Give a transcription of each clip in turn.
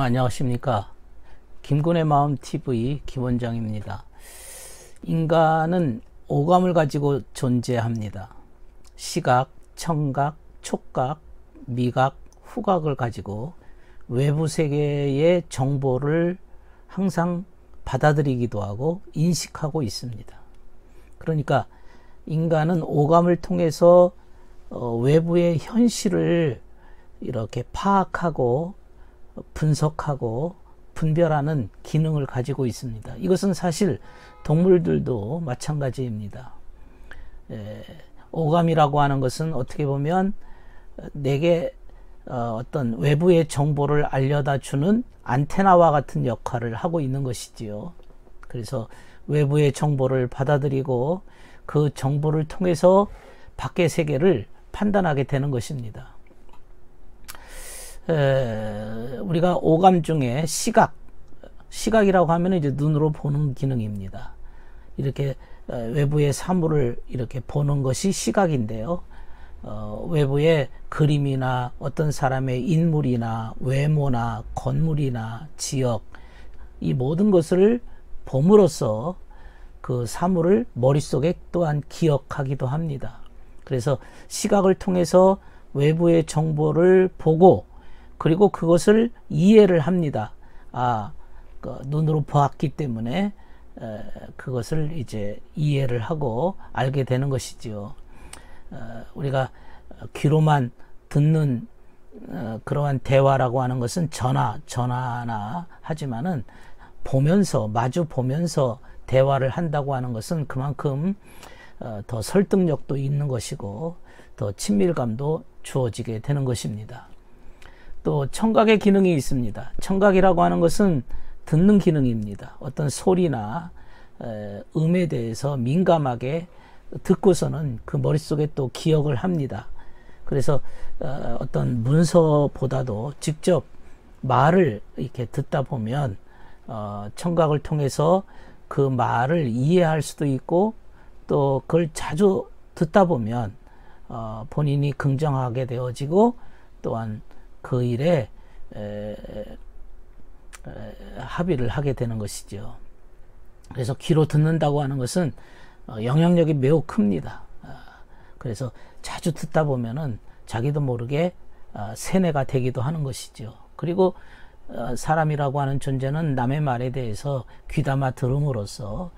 안녕하십니까. 김군의 마음 TV 김원장입니다. 인간은 오감을 가지고 존재합니다. 시각, 청각, 촉각, 미각, 후각을 가지고 외부 세계의 정보를 항상 받아들이기도 하고 인식하고 있습니다. 그러니까 인간은 오감을 통해서 외부의 현실을 이렇게 파악하고 분석하고 분별하는 기능을 가지고 있습니다. 이것은 사실 동물들도 마찬가지입니다. 오감이라고 하는 것은 어떻게 보면 내게 어떤 외부의 정보를 알려다 주는 안테나와 같은 역할을 하고 있는 것이지요. 그래서 외부의 정보를 받아들이고 그 정보를 통해서 밖의 세계를 판단하게 되는 것입니다. 우리가 오감 중에 시각이라고 하면 이제 눈으로 보는 기능입니다. 이렇게 외부의 사물을 이렇게 보는 것이 시각인데요. 외부의 그림이나 어떤 사람의 인물이나 외모나 건물이나 지역, 이 모든 것을 봄으로써 그 사물을 머릿속에 또한 기억하기도 합니다. 그래서 시각을 통해서 외부의 정보를 보고 그리고 그것을 이해를 합니다. 눈으로 보았기 때문에 그것을 이제 이해를 하고 알게 되는 것이지요. 우리가 귀로만 듣는 그러한 대화라고 하는 것은 전화나 하지만은 마주 보면서 대화를 한다고 하는 것은 그만큼 더 설득력도 있는 것이고 더 친밀감도 주어지게 되는 것입니다. 또 청각의 기능이 있습니다. 청각이라고 하는 것은 듣는 기능입니다. 어떤 소리나 음에 대해서 민감하게 듣고서는 그 머릿속에 또 기억을 합니다. 그래서 어떤 문서보다도 직접 말을 이렇게 듣다 보면 청각을 통해서 그 말을 이해할 수도 있고 또 그걸 자주 듣다 보면 본인이 긍정하게 되어지고 또한 그 일에 합의를 하게 되는 것이죠. 그래서 귀로 듣는다고 하는 것은 영향력이 매우 큽니다. 그래서 자주 듣다 보면은 자기도 모르게 세뇌가 되기도 하는 것이죠. 그리고 사람이라고 하는 존재는 남의 말에 대해서 귀담아 들음으로써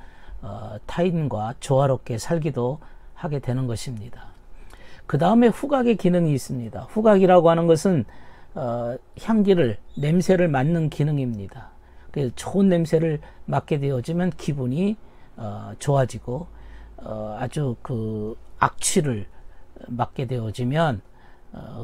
타인과 조화롭게 살기도 하게 되는 것입니다. 그 다음에 후각의 기능이 있습니다. 후각이라고 하는 것은 향기를, 냄새를 맡는 기능입니다. 그래서 좋은 냄새를 맡게 되어지면 기분이 좋아지고 아주 그 악취를 맡게 되어지면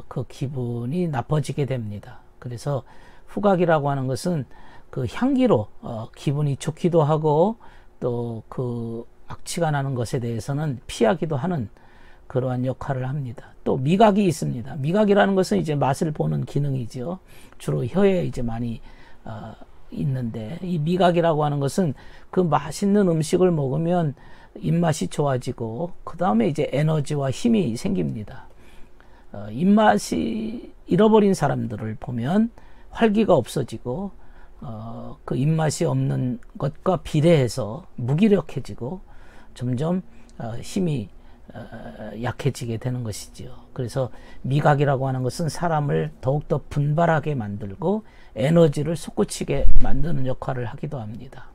그 기분이 나빠지게 됩니다. 그래서 후각이라고 하는 것은 그 향기로 기분이 좋기도 하고 또 그 악취가 나는 것에 대해서는 피하기도 하는 그러한 역할을 합니다. 또 미각이 있습니다. 미각이라는 것은 이제 맛을 보는 기능이죠. 주로 혀에 이제 많이 있는데 이 미각이라고 하는 것은 그 맛있는 음식을 먹으면 입맛이 좋아지고 그 다음에 이제 에너지와 힘이 생깁니다. 입맛이 잃어버린 사람들을 보면 활기가 없어지고 그 입맛이 없는 것과 비례해서 무기력해지고 점점 힘이 약해지게 되는 것이지요. 그래서 미각이라고 하는 것은 사람을 더욱더 분발하게 만들고 에너지를 솟구치게 만드는 역할을 하기도 합니다.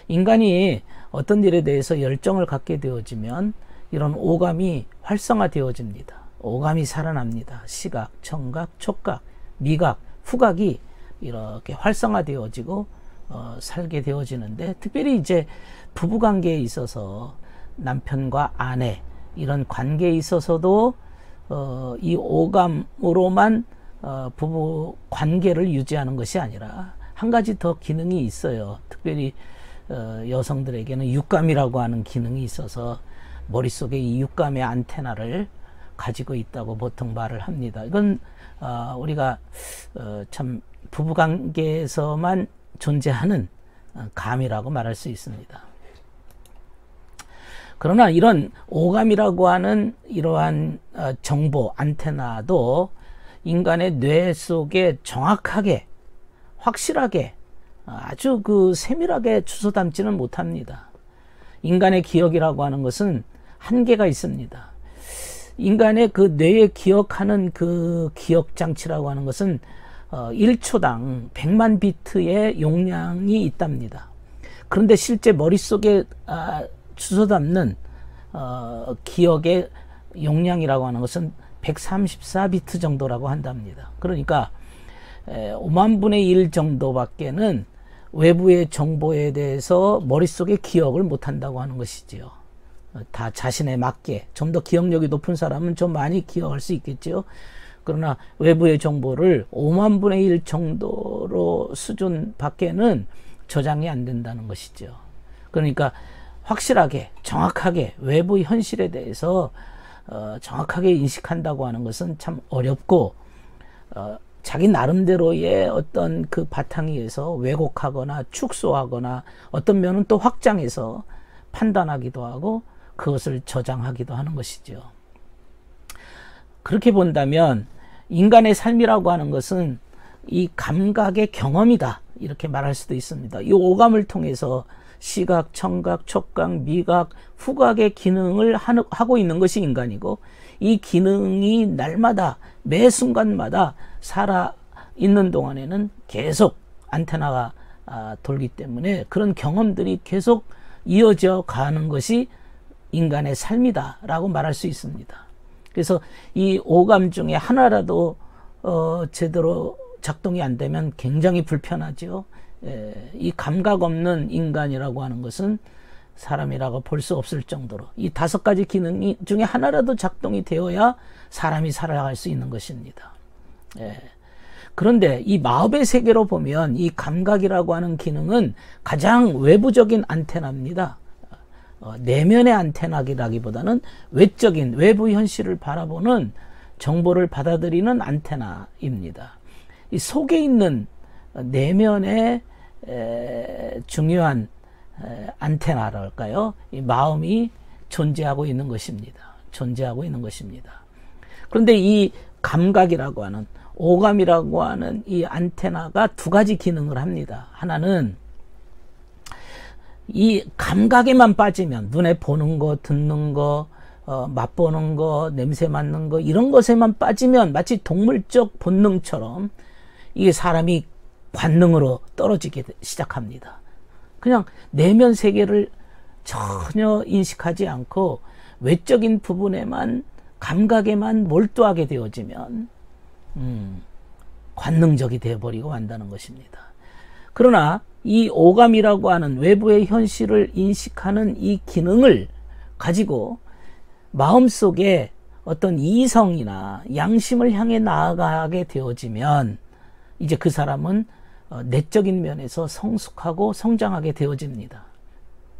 인간이 어떤 일에 대해서 열정을 갖게 되어지면 이런 오감이 활성화되어집니다. 오감이 살아납니다. 시각, 청각, 촉각, 미각, 후각이 이렇게 활성화되어지고 살게 되어지는데 특별히 이제 부부관계에 있어서 남편과 아내 이런 관계에 있어서도 이 오감으로만 부부 관계를 유지하는 것이 아니라 한 가지 더 기능이 있어요. 특별히 여성들에게는 육감이라고 하는 기능이 있어서 머릿속에 이 육감의 안테나를 가지고 있다고 보통 말을 합니다. 이건 우리가 참 부부관계에서만 존재하는 감이라고 말할 수 있습니다. 그러나 이런 오감이라고 하는 이러한 정보 안테나도 인간의 뇌 속에 정확하게, 확실하게, 아주 세밀하게 주워 담지는 못합니다. 인간의 기억이라고 하는 것은 한계가 있습니다. 인간의 뇌에 기억하는 기억 장치라고 하는 것은 1초당 100만 비트의 용량이 있답니다. 그런데 실제 머릿속에 주워 담는 기억의 용량이라고 하는 것은 134비트 정도라고 한답니다. 그러니까 5만 분의 1 정도밖에는 외부의 정보에 대해서 머릿속에 기억을 못한다고 하는 것이지요. 다 자신에 맞게, 좀 더 기억력이 높은 사람은 좀 많이 기억할 수 있겠죠. 그러나 외부의 정보를 5만 분의 1 정도로 수준 밖에는 저장이 안 된다는 것이죠. 그러니까 확실하게, 정확하게 외부 현실에 대해서 정확하게 인식한다고 하는 것은 참 어렵고, 자기 나름대로의 어떤 바탕 위에서 왜곡하거나 축소하거나 어떤 면은 또 확장해서 판단하기도 하고 그것을 저장하기도 하는 것이죠. 그렇게 본다면 인간의 삶이라고 하는 것은 이 감각의 경험이다, 이렇게 말할 수도 있습니다. 이 오감을 통해서 시각, 청각, 촉각, 미각, 후각의 기능을 하고 있는 것이 인간이고, 이 기능이 날마다 매 순간마다 살아 있는 동안에는 계속 안테나가 돌기 때문에 그런 경험들이 계속 이어져 가는 것이 인간의 삶이다 라고 말할 수 있습니다. 그래서 이 오감 중에 하나라도 제대로 작동이 안 되면 굉장히 불편하죠. 이 감각 없는 인간이라고 하는 것은 사람이라고 볼 수 없을 정도로 이 5가지 기능 중에 하나라도 작동이 되어야 사람이 살아갈 수 있는 것입니다. 그런데 이 마법의 세계로 보면 이 감각이라고 하는 기능은 가장 외부적인 안테나입니다. 내면의 안테나기라기보다는 외적인 외부 현실을 바라보는, 정보를 받아들이는 안테나입니다. 이 속에 있는 내면의 중요한 안테나랄까요? 이 마음이 존재하고 있는 것입니다. 존재하고 있는 것입니다. 그런데 이 감각이라고 하는, 오감이라고 하는 이 안테나가 2가지 기능을 합니다. 하나는 이 감각에만 빠지면, 눈에 보는 거, 듣는 거, 맛보는 거, 냄새 맡는 거, 이런 것에만 빠지면 마치 동물적 본능처럼 이게 사람이 관능으로 떨어지게 시작합니다. 그냥 내면 세계를 전혀 인식하지 않고 외적인 부분에만, 감각에만 몰두하게 되어지면 관능적이 되어버리고 한다는 것입니다. 그러나 이 오감이라고 하는 외부의 현실을 인식하는 이 기능을 가지고 마음속에 어떤 이성이나 양심을 향해 나아가게 되어지면 이제 그 사람은 내적인 면에서 성숙하고 성장하게 되어집니다.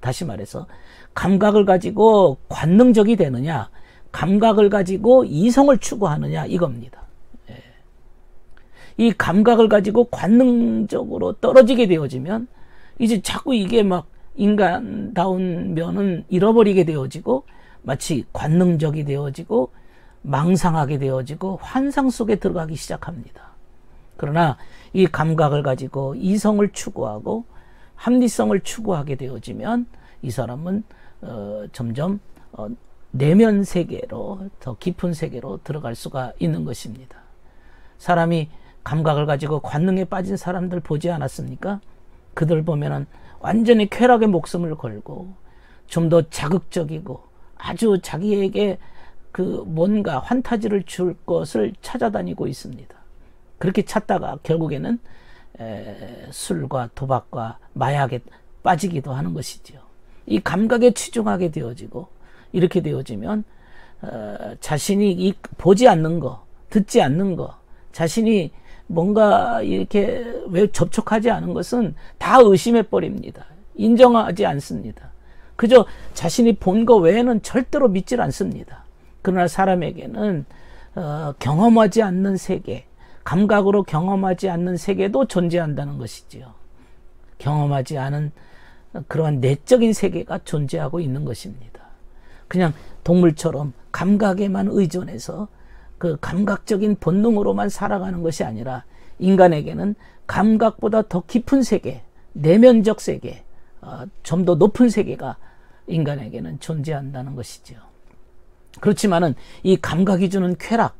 다시 말해서 감각을 가지고 관능적이 되느냐, 감각을 가지고 이성을 추구하느냐, 이겁니다. 이 감각을 가지고 관능적으로 떨어지게 되어지면 이제 자꾸 이게 막 인간다운 면은 잃어버리게 되어지고 마치 관능적이 되어지고 망상하게 되어지고 환상 속에 들어가기 시작합니다. 그러나 이 감각을 가지고 이성을 추구하고 합리성을 추구하게 되어지면 이 사람은 점점 내면 세계로, 더 깊은 세계로 들어갈 수가 있는 것입니다. 사람이 감각을 가지고 관능에 빠진 사람들 보지 않았습니까? 그들 보면은 완전히 쾌락에 목숨을 걸고 좀 더 자극적이고 아주 자기에게 뭔가 환타지를 줄 것을 찾아다니고 있습니다. 그렇게 찾다가 결국에는 술과 도박과 마약에 빠지기도 하는 것이지요. 이 감각에 치중하게 되어지고 이렇게 되어지면 자신이 보지 않는 거, 듣지 않는 거, 자신이 뭔가 이렇게 왜 접촉하지 않은 것은 다 의심해 버립니다. 인정하지 않습니다. 그저 자신이 본 거 외에는 절대로 믿질 않습니다. 그러나 사람에게는 경험하지 않는 세계, 감각으로 경험하지 않는 세계도 존재한다는 것이지요. 경험하지 않은 그러한 내적인 세계가 존재하고 있는 것입니다. 그냥 동물처럼 감각에만 의존해서 그 감각적인 본능으로만 살아가는 것이 아니라 인간에게는 감각보다 더 깊은 세계, 내면적 세계, 좀 더 높은 세계가 인간에게는 존재한다는 것이죠. 그렇지만은 이 감각이 주는 쾌락,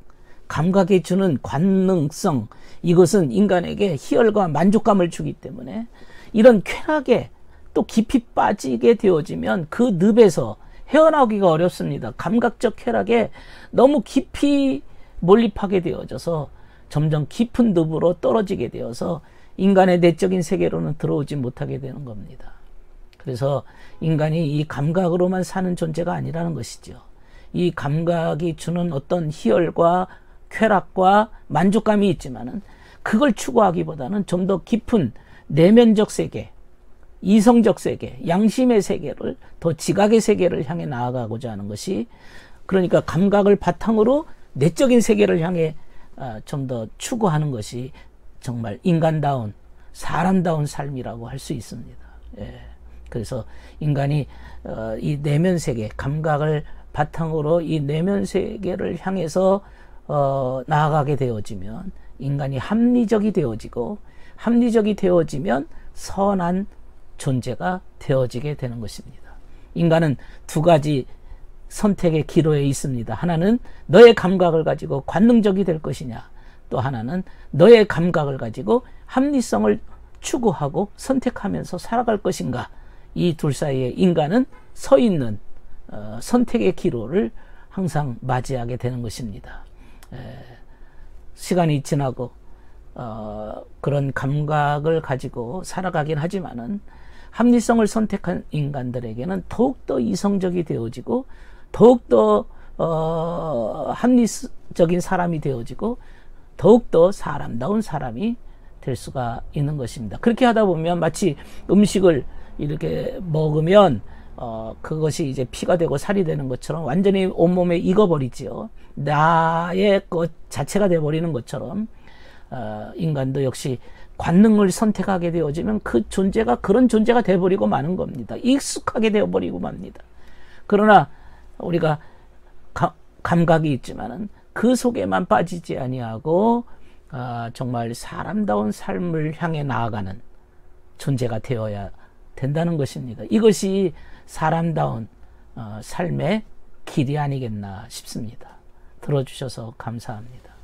감각이 주는 관능성, 이것은 인간에게 희열과 만족감을 주기 때문에 이런 쾌락에 또 깊이 빠지게 되어지면 그 늪에서 헤어나오기가 어렵습니다. 감각적 쾌락에 너무 깊이 몰입하게 되어져서 점점 깊은 늪으로 떨어지게 되어서 인간의 내적인 세계로는 들어오지 못하게 되는 겁니다. 그래서 인간이 이 감각으로만 사는 존재가 아니라는 것이죠. 이 감각이 주는 어떤 희열과 쾌락과 만족감이 있지만은 그걸 추구하기보다는 좀 더 깊은 내면적 세계, 이성적 세계, 양심의 세계를, 더 지각의 세계를 향해 나아가고자 하는 것이, 그러니까 감각을 바탕으로 내적인 세계를 향해 좀 더 추구하는 것이 정말 인간다운, 사람다운 삶이라고 할 수 있습니다. 예. 그래서 인간이 이 내면 세계, 감각을 바탕으로 이 내면 세계를 향해서 나아가게 되어지면 인간이 합리적이 되어지고, 합리적이 되어지면 선한 존재가 되어지게 되는 것입니다. 인간은 두 가지 선택의 기로에 있습니다. 하나는 너의 감각을 가지고 관능적이 될 것이냐, 또 하나는 너의 감각을 가지고 합리성을 추구하고 선택하면서 살아갈 것인가. 이 둘 사이에 인간은 서 있는 선택의 기로를 항상 맞이하게 되는 것입니다. 시간이 지나고 그런 감각을 가지고 살아가긴 하지만은 합리성을 선택한 인간들에게는 더욱더 이성적이 되어지고, 더욱더 합리적인 사람이 되어지고, 더욱더 사람다운 사람이 될 수가 있는 것입니다. 그렇게 하다 보면 마치 음식을 이렇게 먹으면 그것이 이제 피가 되고 살이 되는 것처럼 완전히 온몸에 익어버리지요. 나의 것 자체가 되어버리는 것처럼 인간도 역시 관능을 선택하게 되어지면 그 존재가 그런 존재가 되어버리고 마는 겁니다. 익숙하게 되어버리고 맙니다. 그러나 우리가 감각이 있지만은 그 속에만 빠지지 아니하고 정말 사람다운 삶을 향해 나아가는 존재가 되어야 된다는 것입니다. 이것이 사람다운 삶의 길이 아니겠나 싶습니다. 들어주셔서 감사합니다.